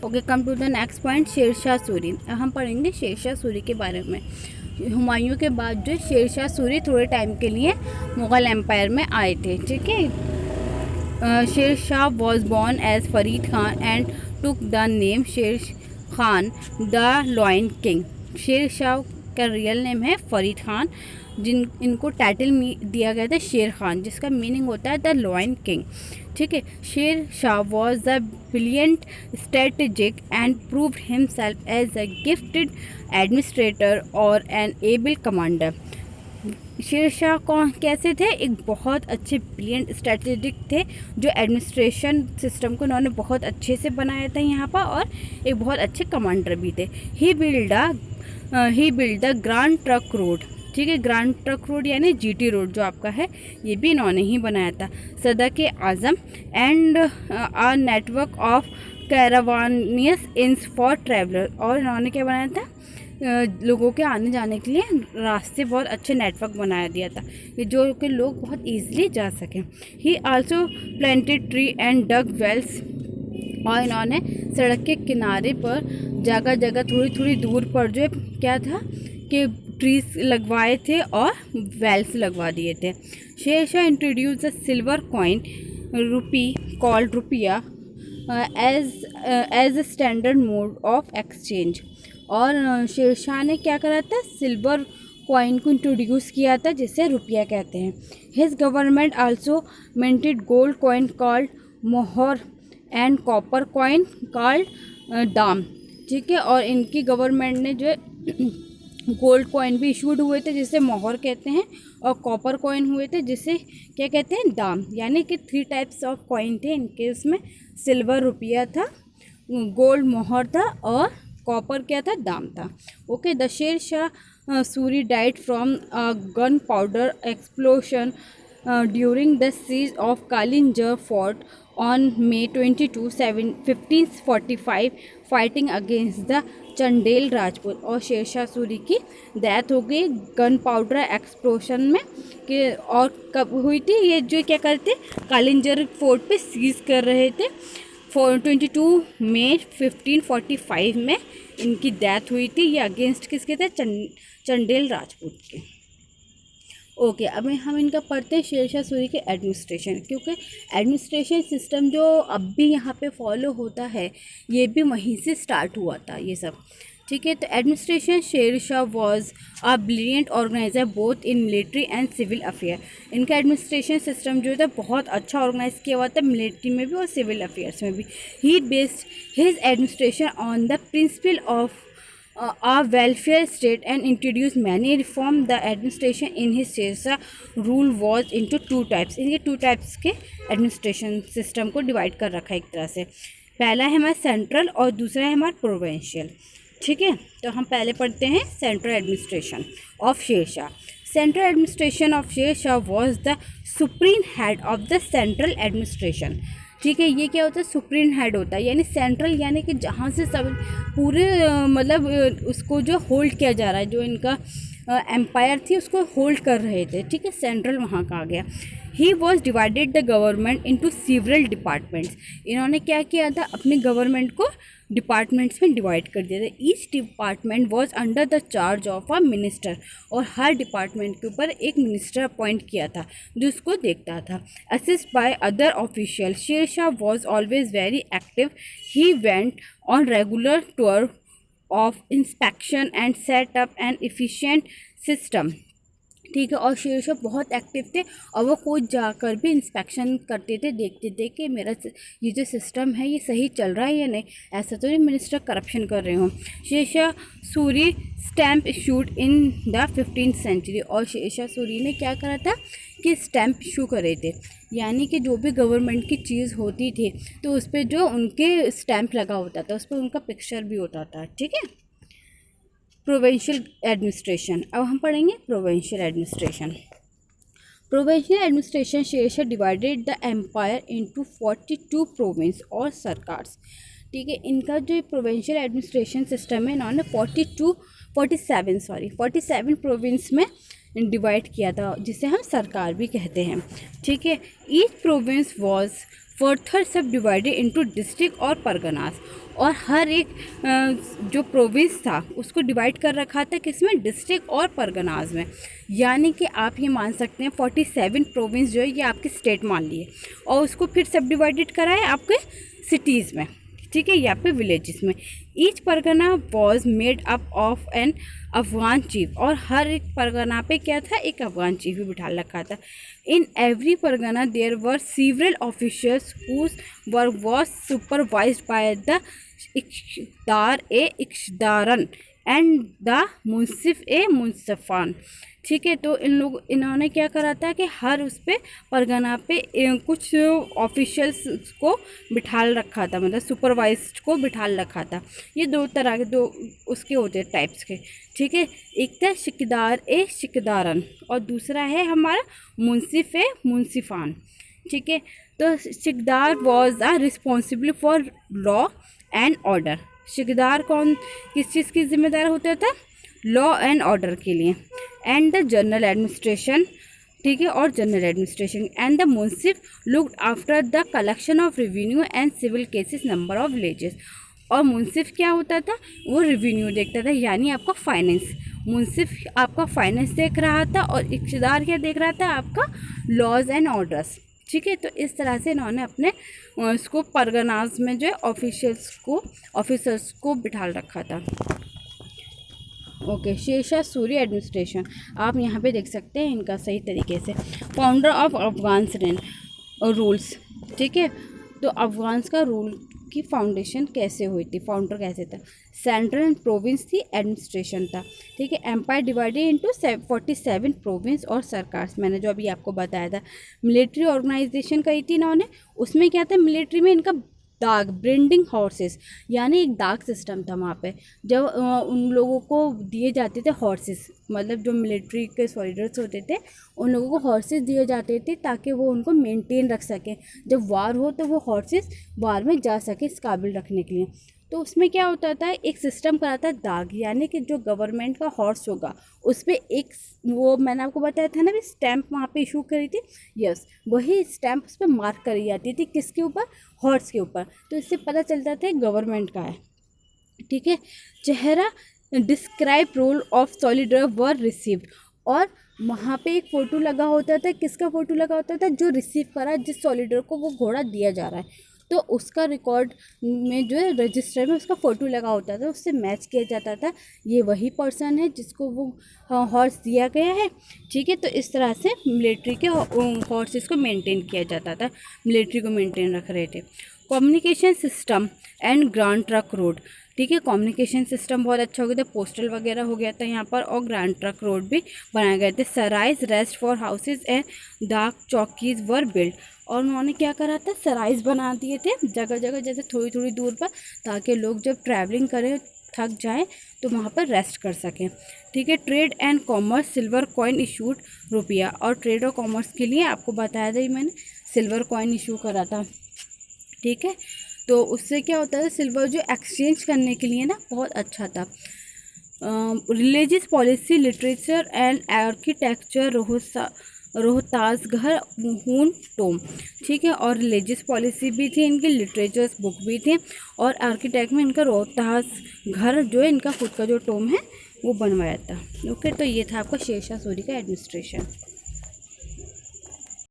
Okay, come to the next point, Sher Shah Suri. अब हम पढ़ेंगे शेरशाह सूरी के बारे में। हुमायूं के बाद जो शेरशाह सूरी थोड़े टाइम के लिए मुग़ल एम्पायर में आए थे। ठीक है, Shershah was born as Farid Khan and took the name Sher Khan the lion king. Shershah का रियल नेम है फरीद खान, इनको टाइटल दिया गया था शेर खान, जिसका मीनिंग होता है द लॉयन किंग। ठीक है, Sher Shah was the brilliant strategic and proved himself as a gifted administrator और an able commander. Sher Shah कौन कैसे थे? एक बहुत अच्छे ब्रिलियंट स्ट्रेटेजिक थे, जो एडमिनिस्ट्रेशन सिस्टम को उन्होंने बहुत अच्छे से बनाया था यहाँ पर, और एक बहुत अच्छे कमांडर भी थे। He build the grand trunk road. ठीक है, ग्रैंड ट्रंक रोड यानी जीटी रोड जो आपका है, ये भी इन्होंने ही बनाया था। Sadak Azam and a network of caravanserai inns for traveller. और इन्होंने क्या बनाया था? लोगों के आने जाने के लिए रास्ते, बहुत अच्छे नेटवर्क बनाया दिया था कि जो कि लोग बहुत ईजिली जा सकें। He also planted tree and dug wells. और इन्होंने सड़क के किनारे पर जगह जगह थोड़ी थोड़ी दूर पर जो क्या था कि ट्रीज लगवाए थे और वेल्स लगवा दिए थे। Sher Shah introduced the silver coin rupee called rupiya as a standard mode of exchange. और शेर शाह ने क्या करा था? सिल्वर कॉइन को इंट्रोड्यूस किया था, जिसे रुपया कहते हैं। His government also minted gold coin called मोहर एंड कॉपर कॉइन कॉल्ड दाम। ठीक है, और इनकी गवर्नमेंट ने जो गोल्ड कॉइन भी इशूड हुए थे, जिसे मोहर कहते हैं, और कॉपर कॉइन हुए थे, जिसे क्या कहते हैं? दाम। यानी कि 3 टाइप्स ऑफ कॉइन थे इनके। उसमें सिल्वर रुपया था, गोल्ड मोहर था, और कॉपर क्या था? दाम था। Okay, the Sher Shah Suri died from gunpowder explosion during the siege of Kalinjar fort on May 22, 1545 fighting against the Chandel Rajput. और शेरशाह सूरी की डेथ हो गई गन पाउडर एक्सप्लोशन में कि, और कब हुई थी? ये जो क्या करते, कालिंजर फोर्ट पे सीज कर रहे थे। 22 मई 1545 में इनकी डेथ हुई थी। ये अगेंस्ट किसके थे? चंडेल राजपूत के। ओके, अब हम इनका पढ़ते हैं शेरशाह सूरी के एडमिनिस्ट्रेशन, क्योंकि एडमिनिस्ट्रेशन सिस्टम जो अब भी यहाँ पे फॉलो होता है, ये भी वहीं से स्टार्ट हुआ था ये सब। ठीक है, तो administration, Sher Shah was a brilliant organiser both in military and civil affair. इनका एडमिनिस्ट्रेशन सिस्टम जो था बहुत अच्छा ऑर्गेनाइज किया हुआ था, मिलिट्री में भी और सिविल अफेयर्स में भी। He based his administration on the principle of a welfare state and introduced many reform. The administration in his Shersha rule was into 2 types. इनके 2 टाइप्स के एडमिनिस्ट्रेशन सिस्टम को डिवाइड कर रखा है एक तरह से। पहला है हमारा सेंट्रल और दूसरा है हमारा प्रोविंशियल। ठीक है, तो हम पहले पढ़ते हैं central administration of Sher Shah. Central administration of Sher Shah was the supreme head of the central administration. ठीक है, ये क्या होता है? सुप्रीम हेड होता है, यानी सेंट्रल, यानी कि जहाँ से सब पूरे मतलब उसको जो होल्ड किया जा रहा है, जो इनका एम्पायर थी उसको होल्ड कर रहे थे। ठीक है, सेंट्रल वहाँ का आ गया। He was divided the government into several departments. इन्होंने क्या किया था? अपने गवर्नमेंट को डिपार्टमेंट्स में डिवाइड कर दिया था। Each department was under the charge of a minister. और हर डिपार्टमेंट के ऊपर एक मिनिस्टर अपॉइंट किया था जो उसको देखता था। Assist by other official. Sher Shah was always very active. He went on regular tour of inspection and set up an efficient system. ठीक है, और शेरशाह बहुत एक्टिव थे और वो खुद जाकर भी इंस्पेक्शन करते थे, देखते थे कि मेरा ये जो सिस्टम है ये सही चल रहा है या नहीं, ऐसा तो नहीं मिनिस्टर करप्शन कर रहे हों। Sher Shah Suri stamp issued in the 15th century. और शेरशाह सूरी ने क्या करा था कि स्टैम्प इशू करे थे, यानी कि जो भी गवर्नमेंट की चीज़ होती थी तो उस पर जो उनके स्टैम्प लगा होता था, उस पर उनका पिक्चर भी होता था। ठीक है, प्रोविंशियल एडमिनिस्ट्रेशन। अब हम पढ़ेंगे provincial administration. Provincial administration Sher Shah divided the empire into 42 province और सरकार्स। ठीक है, इनका जो प्रोविंशियल एडमिनिस्ट्रेशन सिस्टम है, इन्होंने 47 प्रोविंस में डिवाइड किया था, जिसे हम सरकार भी कहते हैं। ठीक है, ईच प्रोविंस वॉज फर्थर सब डिवाइडेड इनटू डिस्ट्रिक्ट और परगनास, और हर एक जो प्रोविंस था उसको डिवाइड कर रखा था किसमें, डिस्ट्रिक्ट और परगनास में। यानी कि आप ये मान सकते हैं 47 प्रोविंस जो है ये आपके स्टेट मान लिए, और उसको फिर सब डिवाइडेड करा है आपके सिटीज़ में, ठीक है, या फिर विलेजेस में। Each pargana was made up of an Afghan chief, और हर एक परगना पे क्या था, एक अफगान चीफ भी बिठा रखा था। In every pargana there were several officials whose work was supervised by the इख्तियार ए इख्तियारन एंड द मुंसिफ ए मुंसफान, ठीक है। तो इन्होंने क्या करा था कि हर उस पे परगना पे कुछ ऑफिशियल्स को बिठाल रखा था, मतलब सुपरवाइज्ड को बिठाल रखा था। ये दो तरह के दो उसके होते हैं टाइप्स के, ठीक है। एक था शिकदार ए शिकदारन और दूसरा है हमारा मुंसिफ ए मुंसिफान, ठीक है। तो shiqdar was a responsible for law and order. शिकदार कौन किस चीज़ की जिम्मेदार होता था, लॉ एंड ऑर्डर के लिए, एंड द जनरल एडमिनिस्ट्रेशन, ठीक है, और general administration. And the munsif looked after the collection of revenue and civil cases number of villages. और मुंसिफ क्या होता था, वो रेवेन्यू देखता था, यानी आपका फाइनेंस। मुंसिफ आपका फाइनेंस देख रहा था और इख्तियार क्या देख रहा था, आपका लॉज एंड ऑर्डर्स, ठीक है। तो इस तरह से इन्होंने अपने उसको परगनास में जो है ऑफिसर्स को बिठाल रखा था। ओके, शेरशाह सूरी एडमिनिस्ट्रेशन आप यहाँ पे देख सकते हैं इनका सही तरीके से। फाउंडर ऑफ अफगान्स रूल्स, ठीक है। तो अफगान्स का रूल की फाउंडेशन कैसे हुई थी, फाउंडर कैसे था, सेंट्रल एंड प्रोविंस थी, एडमिनिस्ट्रेशन था, ठीक है। एम्पायर डिवाइडेड इनटू 47 प्रोविंस और सरकार, मैंने जो अभी आपको बताया था। मिलिट्री ऑर्गेनाइजेशन करी थी इन्होंने, उसमें क्या था, मिलिट्री में इनका दाग ब्रिंडिंग हॉर्सेस, यानी एक दाग सिस्टम था वहाँ पे। जब उन लोगों को दिए जाते थे हॉर्सेस, मतलब जो मिलिट्री के सोल्जर्स होते थे उन लोगों को हॉर्सेस दिए जाते थे ताकि वो उनको मेंटेन रख सकें, जब वार हो तो वो हॉर्सेस वार में जा सके इस काबिल रखने के लिए। तो उसमें क्या होता था, एक सिस्टम कराता है दाग, यानी कि जो गवर्नमेंट का हॉर्स होगा उस पर एक, वो मैंने आपको बताया था ना भी, स्टैंप वहाँ पे इशू करी थी, यस, वही स्टैंप उस पर मार्क करी जाती थी, किसके ऊपर, हॉर्स के ऊपर। तो इससे पता चल जाता है गवर्नमेंट का है, ठीक है। Chehra describe roll of soldier were received, और वहाँ पे एक फ़ोटो लगा होता था, किसका फ़ोटो लगा होता था, जो रिसीव करा, जिस सॉलिडर को वो घोड़ा दिया जा रहा है, तो उसका रिकॉर्ड में जो है रजिस्टर में उसका फ़ोटो लगा होता था, उससे मैच किया जाता था ये वही पर्सन है जिसको वो हॉर्स दिया गया है, ठीक है। तो इस तरह से मिलिट्री के हॉर्सेस को मेंटेन किया जाता था, मिलिट्री को मेंटेन रख रहे थे। Communication system and grand truck road, ठीक है। कम्युनिकेशन सिस्टम बहुत अच्छा हो गया था, पोस्टल वगैरह हो गया था यहाँ पर, और ग्रैंड ट्रक रोड भी बनाए गए थे। सराइज रेस्ट फॉर हाउसेज एंड डाक चौकीज वर बिल्ड, और उन्होंने क्या करा था, सराइज बना दिए थे जगह जगह, जैसे थोड़ी थोड़ी दूर पर, ताकि लोग जब ट्रैवलिंग करें थक जाएं तो वहाँ पर रेस्ट कर सकें, ठीक है। Trade and commerce, silver coin issued रुपया, और ट्रेड और कॉमर्स के लिए आपको बताया था मैंने, सिल्वर कॉइन इशू करा था, ठीक है। तो उससे क्या होता था, सिल्वर जो एक्सचेंज करने के लिए ना बहुत अच्छा था। Religious policy, literature and architecture, Rohtasgarh हून टोम, ठीक है। और रिलीजियस पॉलिसी भी थी इनकी, लिटरेचर्स बुक भी थी, और आर्किटेक्ट में इनका रोहतासगढ़ जो है इनका खुद का जो टोम है वो बनवाया था। ओके, तो ये था आपका शेरशाह सूरी का एडमिनिस्ट्रेशन।